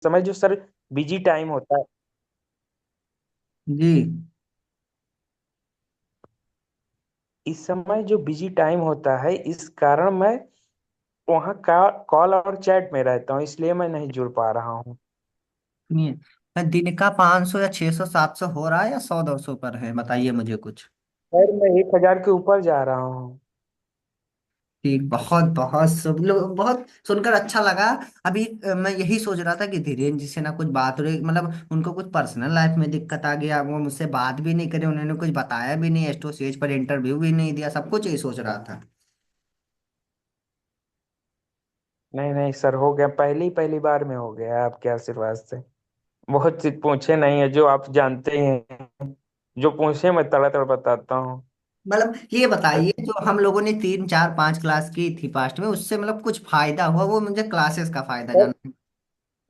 समय जो sir busy time होता है, जी। इस समय जो बिजी टाइम होता है, इस कारण मैं वहाँ का कॉल और चैट में रहता हूँ, इसलिए मैं नहीं जुड़ पा रहा हूँ। सुनिए, दिन का 500 या 600 700 हो रहा है या 100 200 पर है, बताइए मुझे कुछ। सर मैं 1,000 के ऊपर जा रहा हूँ। ठीक, बहुत बहुत सब लोग बहुत सुनकर अच्छा लगा। अभी मैं यही सोच रहा था कि धीरेन्द्र जी से ना कुछ बात रही, मतलब उनको कुछ पर्सनल लाइफ में दिक्कत आ गया, वो मुझसे बात भी नहीं करे, उन्होंने कुछ बताया भी नहीं, एस्ट्रो स्टेज पर इंटरव्यू भी नहीं दिया, सब कुछ यही सोच रहा था। नहीं नहीं सर, हो गया, पहली पहली बार में हो गया आपके आशीर्वाद से। बहुत सी पूछे नहीं है, जो आप जानते ही हैं, जो पूछे मैं तड़ा तड़ बताता हूँ। मतलब ये बताइए, जो हम लोगों ने 3 4 5 क्लास की थी पास्ट में, उससे मतलब कुछ फायदा हुआ? वो मुझे क्लासेस का फायदा सर जानना है।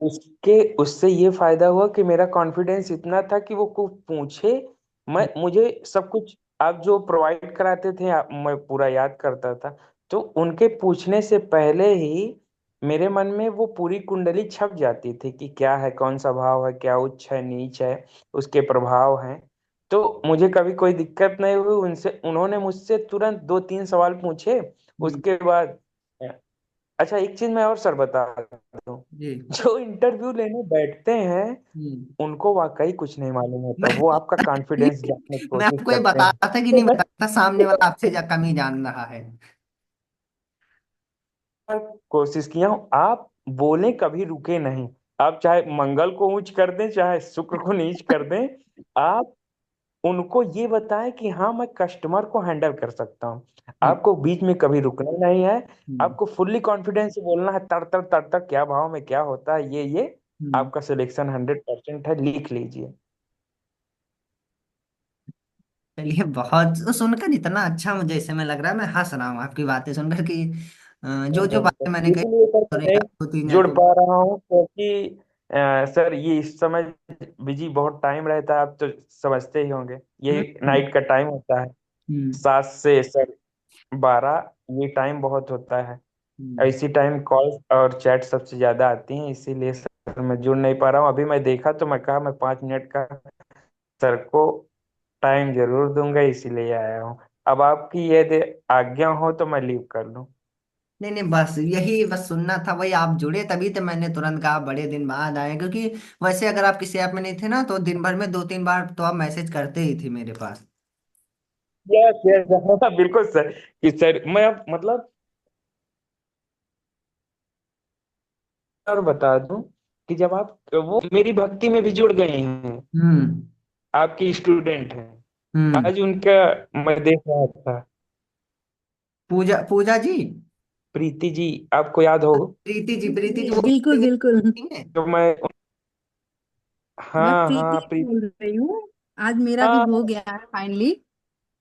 उसके उससे ये फायदा हुआ कि मेरा कॉन्फिडेंस इतना था कि वो कुछ पूछे, मैं मुझे सब कुछ आप जो प्रोवाइड कराते थे मैं पूरा याद करता था। तो उनके पूछने से पहले ही मेरे मन में वो पूरी कुंडली छप जाती थी कि क्या है, कौन सा भाव है, क्या उच्च है नीच है, उसके प्रभाव हैं। तो मुझे कभी कोई दिक्कत नहीं हुई उनसे, उन्होंने मुझसे तुरंत 2-3 सवाल पूछे। हम्म। उसके बाद अच्छा, एक चीज मैं और सर बता दूं, जी। जो इंटरव्यू लेने बैठते हैं हम्म। उनको वाकई कुछ नहीं मालूम होता, मैं वो आपका कॉन्फिडेंस जानने की मैं कोशिश आपको ये करते बता हैं। रहा था कि नहीं बता रहा था, सामने वाला आपसे कम ही जान रहा है। कोशिश किया हूं, आप बोले कभी रुके नहीं। आप चाहे मंगल को ऊंच कर दें, चाहे शुक्र को नीच कर दें, आप उनको ये बताएं कि हाँ मैं कस्टमर को हैंडल कर सकता हूँ। हम्म। आपको बीच में कभी रुकना नहीं है। हम्म। आपको फुल्ली कॉन्फिडेंस से बोलना है, तड़ तड़ तड़ तड़ क्या भाव में क्या होता है, ये हम्म। आपका सिलेक्शन 100% है, लिख लीजिए। चलिए, बहुत सुनकर इतना अच्छा मुझे इस समय लग रहा है, मैं हंस रहा हूँ आपकी बातें सुनकर कि जो जो बातें मैंने कही, इसीलिए सर मैं नहीं दो तीन या जुड़ तो। पा रहा हूँ, क्योंकि सर ये इस समय बिजी बहुत टाइम रहता है, आप तो समझते ही होंगे। ये हम्म। नाइट का टाइम होता है, हम्म। 7 से सर 12, ये टाइम बहुत होता है। हम्म। इसी टाइम कॉल और चैट सबसे ज्यादा आती हैं, इसीलिए सर मैं जुड़ नहीं पा रहा हूँ। अभी मैं देखा तो मैं कहा मैं 5 मिनट का सर को टाइम जरूर दूंगा, इसीलिए आया हूँ। अब आपकी यदि आज्ञा हो तो मैं लीव कर लूँ। नहीं नहीं, बस यही बस सुनना था, वही आप जुड़े तभी तो मैंने तुरंत कहा बड़े दिन बाद आए, क्योंकि वैसे अगर आप किसी ऐप में नहीं थे ना, तो दिन भर में 2 3 बार तो आप मैसेज करते ही थे मेरे पास। यस यस हाँ, बिल्कुल सर, कि सर मैं अब मतलब और बता दूं कि जब आप वो मेरी भक्ति में भी जुड़ गए हैं, हम्म। आपकी स्टूडेंट हैं, हम्म। आज उनका मैं देख रहा था, पूजा पूजा जी। प्रीति जी, आपको याद हो? प्रीति जी वो भी बिल्कुल बिल्कुल। है। तो मैं मैं हाँ प्रीति हाँ ही बोल रही हूँ। आज मेरा भी हो हाँ गया है फाइनली।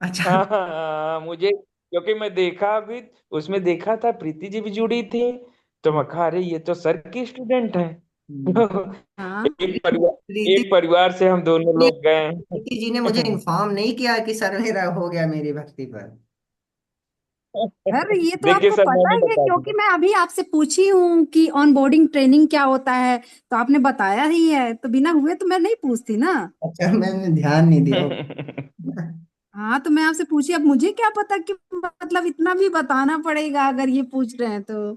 अच्छा। हाँ हाँ हाँ, मुझे क्योंकि मैं देखा भी, उसमें देखा था प्रीति जी भी जुड़ी थी, तो मैं कहा अरे ये तो सर की स्टूडेंट है। हम्म। हाँ। प्रीति एक परिवार से हम दोनों लोग गए हैं। प्रीति जी ने मुझे इन्फॉर्म नहीं किया कि सर मेरा हो गया मेरी भक्ति पर। सर ये तो देखिए आपको सर, पता मैंने ही है, बता क्योंकि दिया। मैं अभी आपसे पूछी हूँ कि ऑनबोर्डिंग ट्रेनिंग क्या होता है, तो आपने बताया ही है, तो बिना हुए तो मैं नहीं पूछती ना। अच्छा, मैंने ध्यान नहीं दिया हाँ, तो मैं आपसे पूछी, अब मुझे क्या पता कि मतलब इतना भी बताना पड़ेगा अगर ये पूछ रहे हैं तो।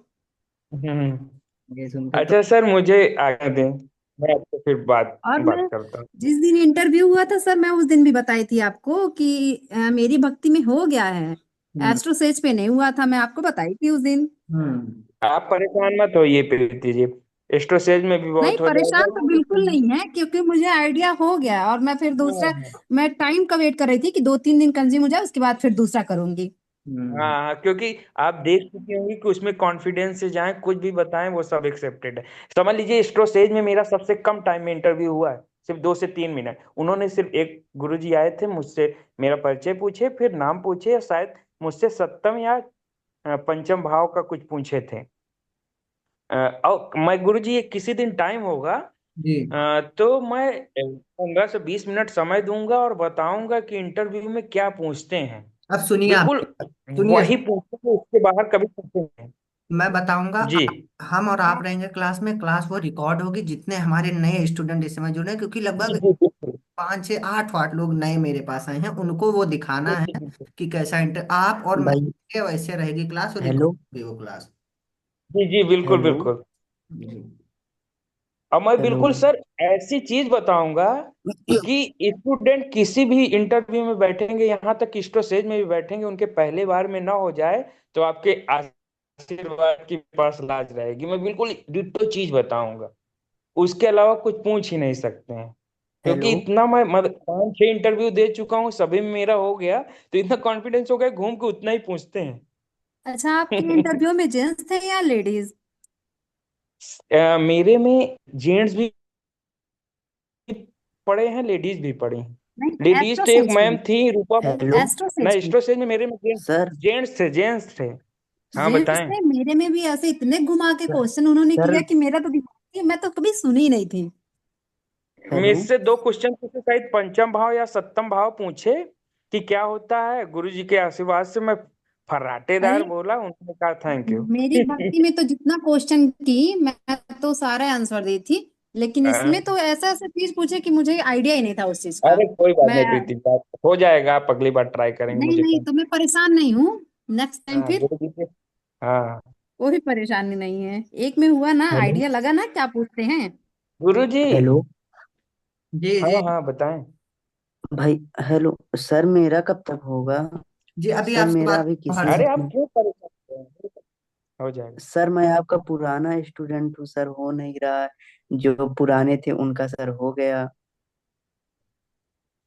ये सुनकर तो। अच्छा सर, मुझे आगे दें, मैं आपसे फिर बात और बात मैं करता हूँ। जिस दिन इंटरव्यू हुआ था सर, मैं उस दिन भी बताई थी आपको कि मेरी भक्ति में हो गया है। हम्म। एस्ट्रो सेज पे नहीं हुआ था, मैं आपको बताई थी उस दिन। हम्म। आप परेशान मत होइए प्रीति जी, स्टोरेज में भी नहीं, बहुत हो जाएगा परेशान तो वो, बिल्कुल लेकिन नहीं है, क्योंकि मुझे आइडिया हो गया, और मैं फिर हाँ दूसरा, हाँ मैं टाइम का वेट कर रही थी कि 2-3 दिन कंज्यूम हो जाए, उसके बाद फिर दूसरा करूंगी। हाँ हम्म। हाँ, क्योंकि आप देख चुके होंगे कि उसमें कॉन्फिडेंस से जाएं, कुछ भी बताएं वो सब एक्सेप्टेड है। समझ लीजिए स्टोरेज में मेरा सबसे कम टाइम में इंटरव्यू हुआ है, सिर्फ 2 से 3 मिनट। उन्होंने सिर्फ एक गुरुजी आए थे मुझसे, मेरा परिचय पूछे, फिर नाम पूछे, शायद मुझसे सप्तम या पंचम भाव का कुछ पूछे थे। और मैं गुरुजी ये किसी दिन टाइम होगा जी। तो मैं 15 से 20 मिनट समय दूंगा और बताऊंगा कि इंटरव्यू में क्या पूछते हैं। अब सुनिए आप, बिल्कुल सुनिए। वही पूछेंगे, उसके बाहर कभी पूछेंगे। मैं बताऊंगा। जी। हम और आप रहेंगे क्लास में, क्लास वो रिकॉर्ड होगी, जितने हमारे नए स्टूडेंट इस समय जुड़े हैं, क्योंकि जी लगभग जी बिल्कुल। 5 6 8 8 लोग नए मेरे पास आए हैं, उनको वो दिखाना बिल्कुल है बिल्कुल। कि कैसा इंटर आप और मैं भाई वैसे रहेगी क्लास, और रिकॉर्ड हेलो। होगी वो क्लास। जी जी बिल्कुल हेलो। बिल्कुल। जी। और मैं हेलो। बिल्कुल सर ऐसी चीज बताऊंगा कि स्टूडेंट किसी भी इंटरव्यू में बैठेंगे, यहाँ तक कि स्टेज में भी बैठेंगे, उनके पहले बार में ना हो जाए तो आपके आशीर्वाद के पास लाज रहेगी। मैं बिल्कुल डिट्टो चीज बताऊंगा, उसके अलावा कुछ पूछ ही नहीं सकते हैं। क्योंकि हेलो। इतना मैं 5 6 इंटरव्यू दे चुका हूँ, सभी में मेरा हो गया, तो इतना कॉन्फिडेंस हो गया, घूम के उतना ही पूछते हैं। अच्छा, आपके इंटरव्यू में जेंट्स थे या लेडीज? मेरे में जेंट्स भी पढ़े हैं, लेडीज भी पढ़ी हैं। नहीं, लेडीज एस्ट्रो तो एक सेज में। मैम थी रूपा हेलो। मैम। एस्ट्रो ना सेज में एस्ट्रो में मेरे में सर। जेंट्स थे, जेंट्स थे। हाँ जेंट्स बताएं। थे, मेरे में भी ऐसे इतने घुमा के सर। क्वेश्चन उन्होंने सर। किया कि मेरा तो दिमाग ही, मैं तो कभी सुनी ही नहीं थी। हेलो। मुझसे 2 क्वेश्चन पूछे, शायद पंचम भाव या सप्तम भाव पूछे कि क्या होता है। गुरु जी के आशीर्वाद से मैं फर्राटेदार अरे, बोला, उन्होंने कहा थैंक यू। मेरी भक्ति में तो जितना क्वेश्चन की मैं तो सारा आंसर दी थी, लेकिन इसमें तो ऐसा ऐसा चीज पूछे कि मुझे आइडिया ही नहीं था उस चीज का। अरे कोई बात मैं नहीं प्रीति, बात हो जाएगा, आप अगली बार ट्राई करेंगे, नहीं मुझे नहीं, कहीं। तो मैं परेशान नहीं हूँ। नेक्स्ट टाइम हाँ फिर गुरु जी के। हाँ। कोई परेशानी नहीं है। एक में हुआ ना, हेलो। आइडिया लगा ना क्या पूछते हैं। गुरु जी। हेलो। जी हाँ जी। हाँ बताएं। भाई हेलो सर, मेरा कब तक होगा? जी अभी सर आपसे मेरा बात अभी हर किसी अरे से। आप क्यों परेशान हो रहे हैं? हो जाएगा। सर मैं आपका पुराना स्टूडेंट हूँ सर, हो नहीं रहा। जो पुराने थे उनका सर हो गया।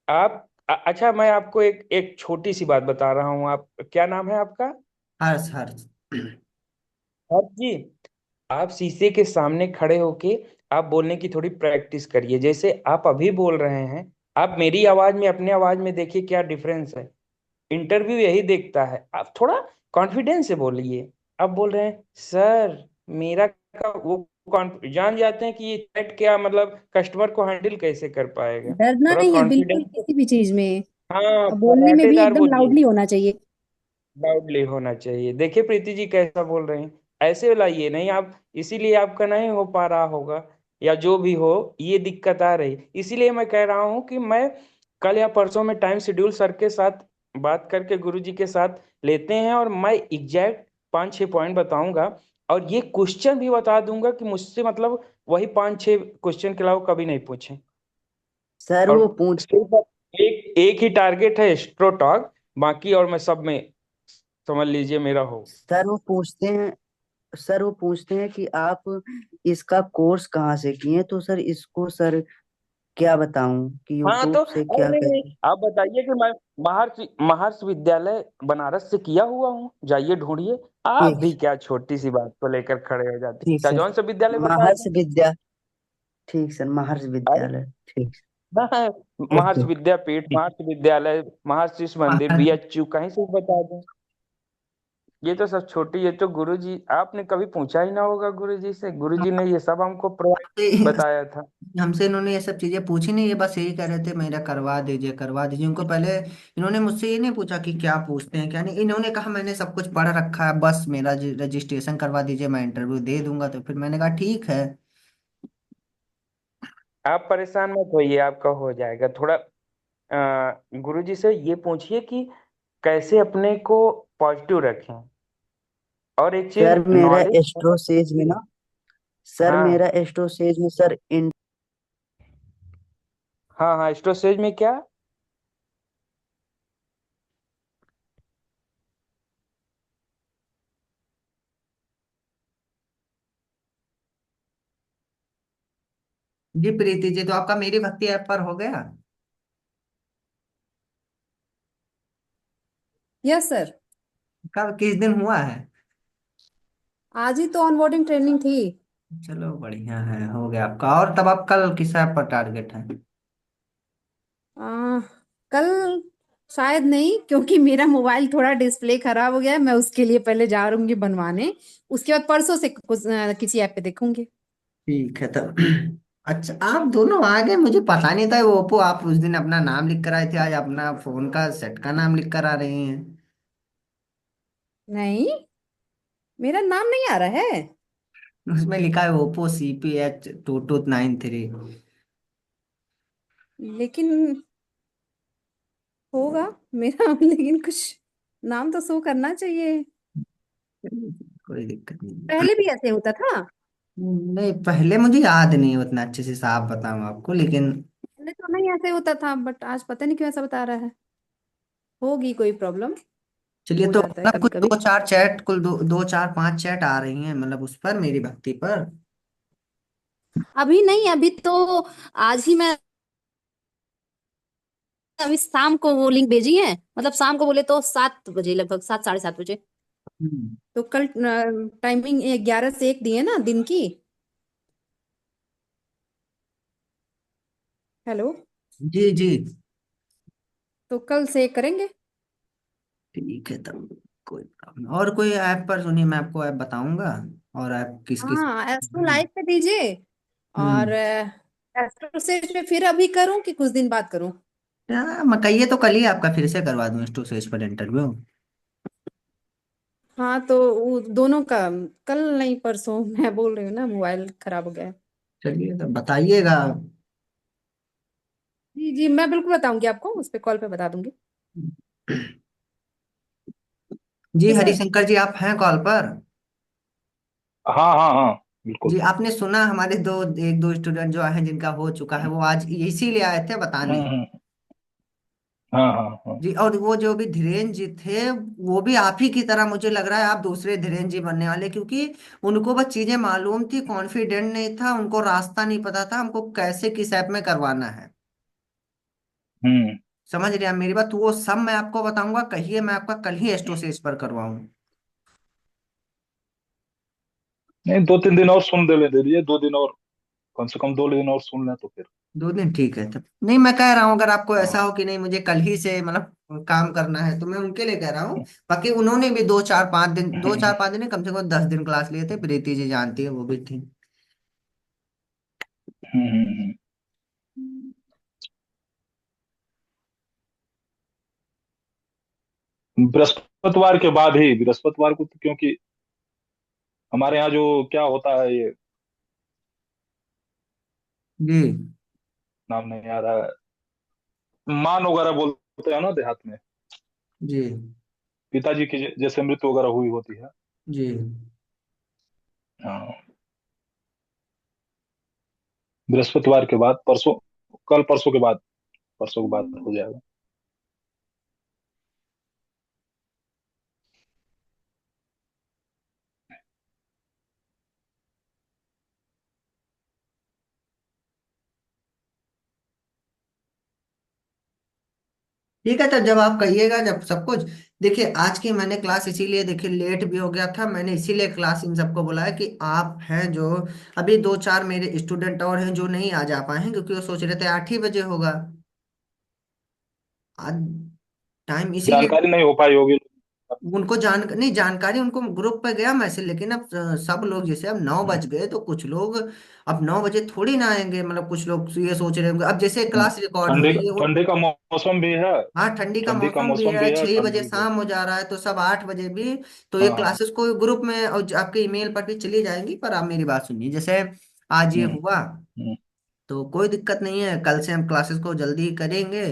आप अच्छा, मैं आपको एक एक छोटी सी बात बता रहा हूँ। आप क्या नाम है आपका? हर्ष हर्ष। हर्ष जी। आप शीशे के सामने खड़े होके आप बोलने की थोड़ी प्रैक्टिस करिए, जैसे आप अभी बोल रहे हैं। आप मेरी आवाज में अपने आवाज में देखिए क्या डिफरेंस है। इंटरव्यू यही देखता है, आप थोड़ा कॉन्फिडेंस से बोलिए। आप बोल रहे हैं सर मेरा का वो जान जाते हैं कि ये चैट क्या मतलब, कस्टमर को हैंडल कैसे कर पाएगा। डरना थोड़ा नहीं है बिल्कुल कॉन्फिडेंस। किसी भी चीज में। हाँ और बोलने में भी फर्राटेदार एकदम बोलिए। लाउडली होना चाहिए। लाउडली होना चाहिए। देखिए प्रीति जी कैसा बोल रहे हैं, ऐसे लाइए नहीं आप, इसीलिए आपका नहीं हो पा रहा होगा, या जो भी हो, ये दिक्कत आ रही। इसीलिए मैं कह रहा हूँ कि मैं कल या परसों में टाइम शेड्यूल सर के साथ बात करके गुरु जी के साथ लेते हैं, और मैं एग्जैक्ट 5 6 पॉइंट बताऊंगा। और ये क्वेश्चन भी बता दूंगा कि मुझसे मतलब वही 5 6 क्वेश्चन के अलावा कभी नहीं पूछे। सर और वो पूछ सिर्फ एक एक ही टारगेट है, स्ट्रोटॉक। बाकी और मैं सब में समझ लीजिए मेरा हो। सर वो पूछते हैं सर वो पूछते हैं कि आप इसका कोर्स कहाँ से किए, तो सर इसको सर क्या बताऊं कि हाँ यूट्यूब तो से अरे क्या नहीं नहीं, करें? आप बताइए कि मैं महर्षि महर्षि विद्यालय बनारस से किया हुआ हूँ, जाइए ढूंढिए। आप ठीक। भी क्या छोटी सी बात को लेकर खड़े हो जाते, ठीक क्या सर। जौन सा विद्यालय बताया महर्ष था? विद्या ठीक सर, महर्ष अरे विद्यालय। ठीक। हाँ, ओके। महर्षि विद्यापीठ, ठीक। महर्षि विद्यालय, महर्षि शिशु मंदिर, बीएचयू, कहीं से भी बता दें। ये तो सब छोटी, ये तो गुरु जी, आपने कभी पूछा ही ना होगा गुरु जी से, गुरु जी ने ये सब हमको प्रोवाइड बताया था। हमसे इन्होंने ये सब चीजें पूछी नहीं, ये बस यही कह रहे थे मेरा करवा दीजिए करवा दीजिए। उनको पहले इन्होंने मुझसे ये नहीं पूछा कि क्या पूछते हैं क्या नहीं, इन्होंने कहा मैंने सब कुछ पढ़ रखा है, बस मेरा रजिस्ट्रेशन करवा दीजिए, मैं इंटरव्यू दे दूंगा। तो फिर मैंने कहा ठीक है। आप परेशान मत होइए, आपका हो जाएगा। थोड़ा गुरु जी से ये पूछिए कि कैसे अपने को पॉजिटिव रखें। और एक चीज सर मेरा नॉलेज। एस्ट्रोसेज में ना सर हाँ मेरा एस्ट्रोसेज में सर हाँ हाँ, स्टोरेज में क्या? जी प्रीति जी, तो आपका मेरी भक्ति ऐप पर हो गया? Yes sir. कब किस दिन हुआ है? आज ही तो ऑनबोर्डिंग ट्रेनिंग थी। चलो बढ़िया है, हो गया आपका। और तब आप कल किस ऐप पर टारगेट है? आ, कल शायद नहीं, क्योंकि मेरा मोबाइल थोड़ा डिस्प्ले खराब हो गया है। मैं उसके लिए पहले जा रहूंगी बनवाने। उसके बाद परसों से किसी ऐप पे देखूंगी। ठीक है तब। अच्छा आप दोनों आ गए, मुझे पता नहीं था वो ओप्पो। आप उस दिन अपना नाम लिख कर आए थे, आज अपना फोन का सेट का नाम लिख कर आ रही हैं। नहीं, मेरा नाम नहीं आ रहा है। उसमें लिखा है OPPO CPH2293। लेकिन होगा मेरा लेकिन कुछ नाम तो शो करना चाहिए। कोई दिक्कत नहीं। पहले भी ऐसे होता था। नहीं, पहले मुझे याद नहीं उतना अच्छे से, साफ बताऊं आपको, लेकिन पहले तो नहीं ऐसे होता था, बट आज पता नहीं क्यों ऐसा बता रहा है। होगी कोई प्रॉब्लम। चलिए। हो तो जाता है मतलब कभी कुछ कभी। दो चार चैट, कुल दो चार पांच चैट आ रही हैं, मतलब उस पर मेरी भक्ति पर। अभी नहीं, अभी तो आज ही मैं अभी शाम को वो लिंक भेजी है, मतलब शाम को बोले तो 7 बजे, लगभग 7 साढ़े 7 बजे। हम्म। तो कल टाइमिंग 11 से 1 दी है ना दिन की। हेलो। जी जी। तो कल से करेंगे। ठीक है तब, कोई प्रॉब्लम। और कोई ऐप पर सुनिए, मैं आपको ऐप बताऊंगा। और ऐप किस किस। हाँ, एस्ट्रो लाइव पे दीजिए। और हम्म। एस्ट्रो से फिर अभी करूं कि कुछ दिन बाद करूं। मैं कहिए तो कल ही आपका फिर से करवा दूं स्टोरेज पर इंटरव्यू। हाँ, तो वो दोनों का कल नहीं परसों मैं बोल रही हूँ ना, मोबाइल खराब हो गया है। चलिए तो बताइएगा। जी जी, मैं बिल्कुल बताऊंगी आपको, उस पे कॉल पे बता दूंगी। जी, ओके सर। हरिशंकर जी, आप हैं कॉल पर? हाँ हाँ हाँ, बिल्कुल। जी, आपने सुना हमारे एक दो स्टूडेंट जो हैं जिनका हो चुका है, वो आज इसीलिए आए थे बताने। हम्म। हाँ हाँ हाँ। जी, और वो जो भी धीरेन जी थे, वो भी आप ही की तरह मुझे लग रहा है आप दूसरे धीरेन जी बनने वाले, क्योंकि उनको बस चीजें मालूम थी, कॉन्फिडेंट नहीं था, उनको रास्ता नहीं पता था हमको कैसे किस ऐप में करवाना है। हम्म। समझ रहे हैं आप मेरी बात? तो वो सब मैं आपको बताऊंगा, कहिए मैं आपका कल ही एस्टोसेज पर करवाऊं। नहीं, 2-3 दिन और सुन दे दीजिए, 2 दिन और, कम से कम 2 दिन और सुन लें तो फिर। 2 दिन ठीक है तब। नहीं, मैं कह रहा हूँ अगर आपको ऐसा हाँ। हो कि नहीं मुझे कल ही से मतलब काम करना है, तो मैं उनके लिए कह रहा हूँ। बाकी उन्होंने भी 2 4 5 दिन, दो हम्म चार पांच दिन नहीं, कम से कम 10 दिन क्लास लिए थे, प्रीति जी जानती है, वो भी थी। हम्म हम्म, हम्म। बृहस्पतिवार के बाद ही, बृहस्पतिवार को तो, क्योंकि हमारे यहाँ जो क्या होता है ये, जी नाम नहीं आ रहा है, मान वगैरह बोलते हैं ना देहात में, जी पिताजी की जैसे मृत्यु वगैरह हुई होती है। जी। हाँ, बृहस्पतिवार के बाद, परसों, कल परसों के बाद, परसों के बाद हो जाएगा। ठीक है, तब जब आप कहिएगा, जब सब कुछ। देखिए, आज की मैंने क्लास इसीलिए, देखिए लेट भी हो गया था, मैंने इसीलिए क्लास इन सबको बुलाया कि आप हैं जो, अभी दो चार मेरे स्टूडेंट और हैं जो नहीं आ जा पाए हैं, क्योंकि वो सोच रहे थे 8 ही बजे होगा आज। टाइम इसीलिए। जानकारी नहीं हो पाई होगी। उनको नहीं, जानकारी उनको ग्रुप पे गया मैसेज, लेकिन अब सब लोग, जैसे अब 9 बज गए तो कुछ लोग अब 9 बजे थोड़ी ना आएंगे, मतलब कुछ लोग ये सोच रहे होंगे, अब जैसे क्लास रिकॉर्ड हो ठंडी रही है। ठंडी का मौसम भी है। हाँ, ठंडी का ठंडी का मौसम भी मौसम है, भी है, 6 बजे ठंड भी है। शाम हो जा रहा है, तो सब 8 बजे भी। तो ये हाँ। क्लासेस को ग्रुप में और आपके ईमेल पर भी चली जाएंगी, पर आप मेरी बात सुनिए, जैसे आज ये हम्म हुआ, हम्म तो कोई दिक्कत नहीं है, कल से हम क्लासेस को जल्दी ही करेंगे।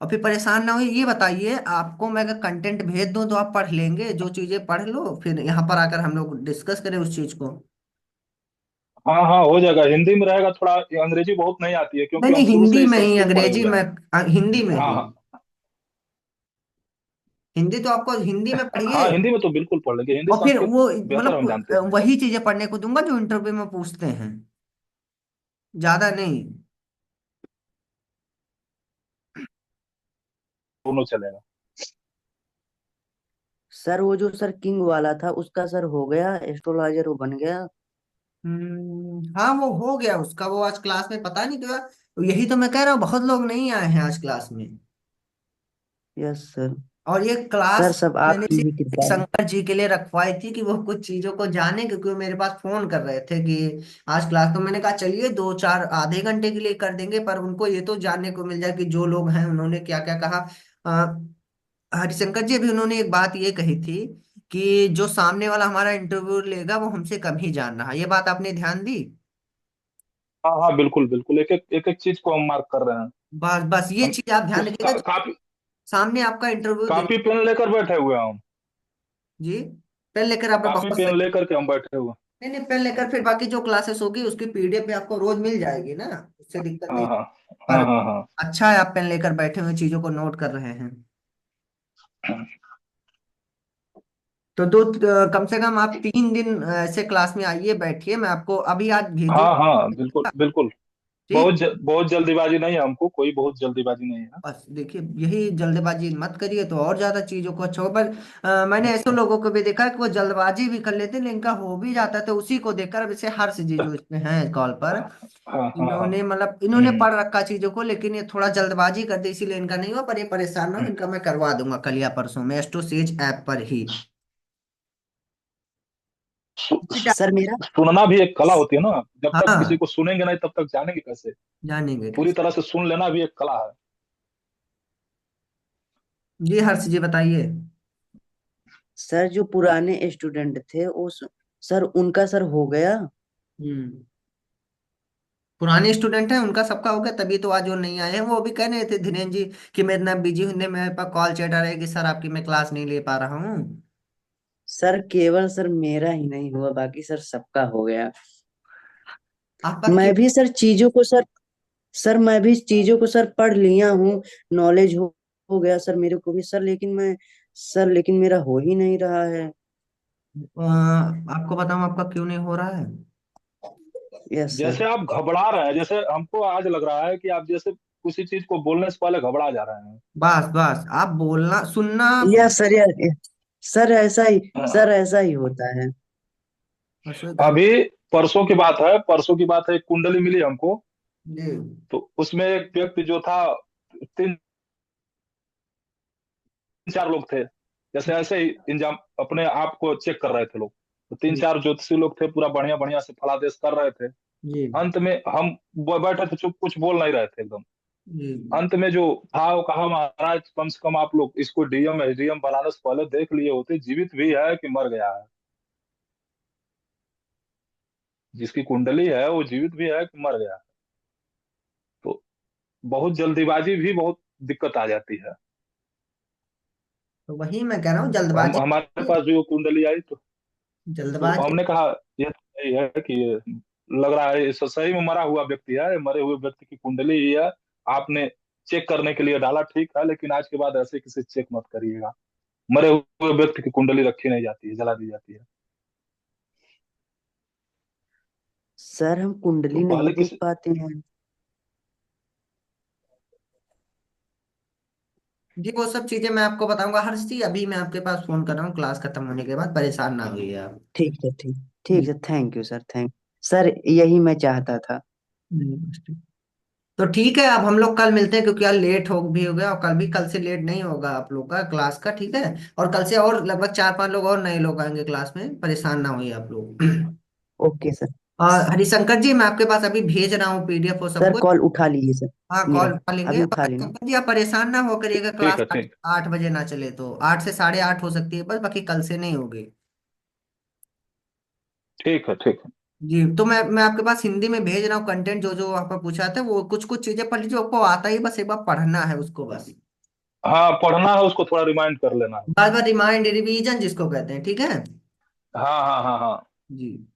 और फिर परेशान ना हो, ये बताइए, आपको मैं अगर कंटेंट भेज दूं तो आप पढ़ लेंगे? जो चीजें पढ़ लो, फिर यहाँ पर आकर हम लोग डिस्कस करें उस चीज को। हाँ हाँ, हो जाएगा। हिंदी में रहेगा थोड़ा, अंग्रेजी बहुत नहीं आती है, नहीं क्योंकि हम नहीं, शुरू से हिंदी ही में ही, संस्कृत पढ़े अंग्रेजी हुए में, हैं। हिंदी में हाँ ही। हाँ। हिंदी तो आपको हिंदी में पढ़िए। हाँ, हिंदी में तो बिल्कुल पढ़ लेंगे, हिंदी और फिर संस्कृत वो बेहतर हम जानते हैं। वही चीजें पढ़ने को दूंगा जो इंटरव्यू में पूछते हैं, ज्यादा नहीं। दोनों चलेगा। सर वो जो सर किंग वाला था उसका सर हो गया, एस्ट्रोलॉजर वो बन गया। हाँ, वो हो गया उसका, वो आज क्लास में पता नहीं क्या। यही तो मैं कह रहा हूँ, बहुत लोग नहीं आए हैं आज क्लास में। Yes sir. और ये सर क्लास सब मैंने आपकी ही सिर्फ कृपा है। शंकर जी के लिए रखवाई थी कि वो कुछ चीजों को जाने, क्योंकि वो मेरे पास फोन कर रहे थे कि आज क्लास, तो मैंने कहा चलिए दो चार आधे घंटे के लिए कर देंगे, पर उनको ये तो जानने को मिल जाए कि जो लोग हैं उन्होंने क्या क्या कहा। हरिशंकर जी, अभी उन्होंने एक बात ये कही थी कि जो सामने वाला हमारा इंटरव्यू लेगा वो हमसे कम ही जान रहा है। ये बात आपने ध्यान दी? हाँ हाँ, बिल्कुल बिल्कुल, एक एक चीज को हम मार्क कर रहे हैं। बस बस ये हम चीज आप ध्यान रखिएगा। कापी सामने आपका इंटरव्यू दे। कापी पेन लेकर बैठे हुए हैं हम। जी। पेन लेकर आप कापी बहुत पेन सही। लेकर के हम बैठे हुए हैं। नहीं नहीं, पेन लेकर फिर बाकी जो क्लासेस होगी उसकी पीडीएफ भी आपको रोज मिल जाएगी ना, उससे दिक्कत हाँ नहीं। हाँ पर हाँ हाँ हाँ। अच्छा है आप पेन लेकर बैठे हुए चीजों को नोट कर रहे हैं। तो कम से कम आप 3 दिन ऐसे क्लास में आइए, बैठिए, मैं आपको अभी आज हाँ भेजूंगा। हाँ, बिल्कुल बिल्कुल। ठीक। बहुत जल्दीबाजी नहीं है हमको, कोई बहुत जल्दीबाजी नहीं है। बस देखिए, यही जल्दबाजी मत करिए तो और ज्यादा चीजों को अच्छा हो। पर मैंने ऐसे लोगों को भी देखा कि वो जल्दबाजी भी कर लेते हैं, लेकिन इनका हो भी जाता है। तो उसी को देखकर अब जैसे हर्ष जी जो इसमें हैं कॉल पर, हाँ हाँ हाँ। इन्होंने पढ़ रखा चीजों को, लेकिन ये थोड़ा जल्दबाजी कर दी, इसीलिए इनका नहीं हुआ। पर ये परेशान ना हो, इनका मैं करवा दूंगा कल या परसों में एस्ट्रोसेज ऐप पर ही। सर मेरा सुनना भी एक कला होती है ना। जब तक किसी हाँ, को सुनेंगे नहीं तब तक जानेंगे कैसे। जानेंगे पूरी कैसे। तरह से सुन लेना भी एक कला है। जी हर्ष जी बताइए। सर जो पुराने स्टूडेंट थे उस सर उनका सर हो गया। हम्म। पुराने स्टूडेंट हैं उनका सबका हो गया, तभी तो आज वो नहीं आए हैं। वो भी कह रहे थे धीरेन्द्र जी कि मैं इतना बिजी हूं, मेरे पास कॉल चैट आ रहा है कि सर आपकी मैं क्लास नहीं ले पा रहा हूँ। सर केवल सर मेरा ही नहीं हुआ, बाकी सर सबका हो गया। आपका क्यों? मैं भी सर चीजों को सर सर मैं भी चीजों को सर पढ़ लिया हूँ। नॉलेज हो गया सर मेरे को भी सर, लेकिन मेरा हो ही नहीं रहा है। आपको बताऊं आपका क्यों नहीं हो रहा है? Yes sir. जैसे आप घबरा रहे हैं, जैसे हमको आज लग रहा है कि आप जैसे किसी चीज को बोलने से पहले घबरा जा रहे हैं। बस बस आप बोलना सुनना। यस सर, यस सर, ऐसा ही हाँ। सर, ऐसा ही होता है। बस वही अभी परसों की बात है, परसों की बात है, एक कुंडली मिली हमको। जी तो उसमें एक व्यक्ति जो था, तीन चार लोग थे, जैसे ऐसे ही इंजाम अपने आप को चेक कर रहे थे लोग। तो तीन जी चार ज्योतिषी लोग थे, पूरा बढ़िया बढ़िया से फलादेश कर रहे थे। जी अंत में हम बैठे थे चुप, कुछ बोल नहीं रहे थे एकदम। जी। अंत में जो था वो कहा, महाराज कम से कम आप लोग इसको डीएम एसडीएम बनाने से पहले देख लिए होते, जीवित भी है कि मर गया है। जिसकी कुंडली है वो जीवित भी है कि मर गया है। तो बहुत जल्दीबाजी भी बहुत दिक्कत आ जाती है। तो वही मैं कह रहा हूँ, तो हम जल्दबाजी। हमारे पास जो कुंडली आई, तो जल्दबाजी। हमने कहा ये तो सही है कि ये लग रहा है ये सही में मरा हुआ व्यक्ति है, ये मरे हुए व्यक्ति की कुंडली ही है। आपने चेक करने के लिए डाला, ठीक है, लेकिन आज के बाद ऐसे किसी चेक मत करिएगा। मरे हुए व्यक्ति की कुंडली रखी नहीं जाती है, जला दी जाती है। सर हम तो कुंडली नहीं पहले देख किसी पाते हैं। जी वो सब चीजें मैं आपको बताऊंगा हर्ष जी। अभी मैं आपके पास फोन कर रहा हूँ क्लास खत्म होने के बाद, परेशान ना होइए आप। ठीक है, ठीक ठीक जी। है, thank you sir, thank sir, यही मैं चाहता था। तो ठीक है, अब हम लोग कल मिलते हैं, क्योंकि यार लेट हो गया, और कल से लेट नहीं होगा आप लोग का क्लास का, ठीक है? और कल से और लगभग 4-5 लोग और नए लोग आएंगे क्लास में, परेशान ना होइए आप लोग। Okay sir. और हरिशंकर जी मैं आपके पास अभी भेज रहा हूँ पीडीएफ वो सब सर कुछ। कॉल उठा लीजिए सर, हाँ मेरा कॉल उठा लेंगे। अभी और उठा लेना। हरिशंकर जी आप परेशान ना हो करिएगा, ठीक क्लास है, आठ ठीक। 8 बजे ना चले तो 8 से 8:30 हो सकती है बस, बाकी कल से नहीं होगी। ठीक है, ठीक है। जी तो मैं आपके पास हिंदी में भेज रहा हूँ कंटेंट, जो जो आपका पूछा था वो कुछ कुछ चीजें पढ़ लीजिए, आपको आता ही, बस एक बार पढ़ना है उसको बस। हाँ, पढ़ना है उसको, थोड़ा रिमाइंड कर लेना है। बार बार रिमाइंड रिवीजन जिसको कहते हैं, ठीक है? हाँ हाँ हाँ हाँ। जी।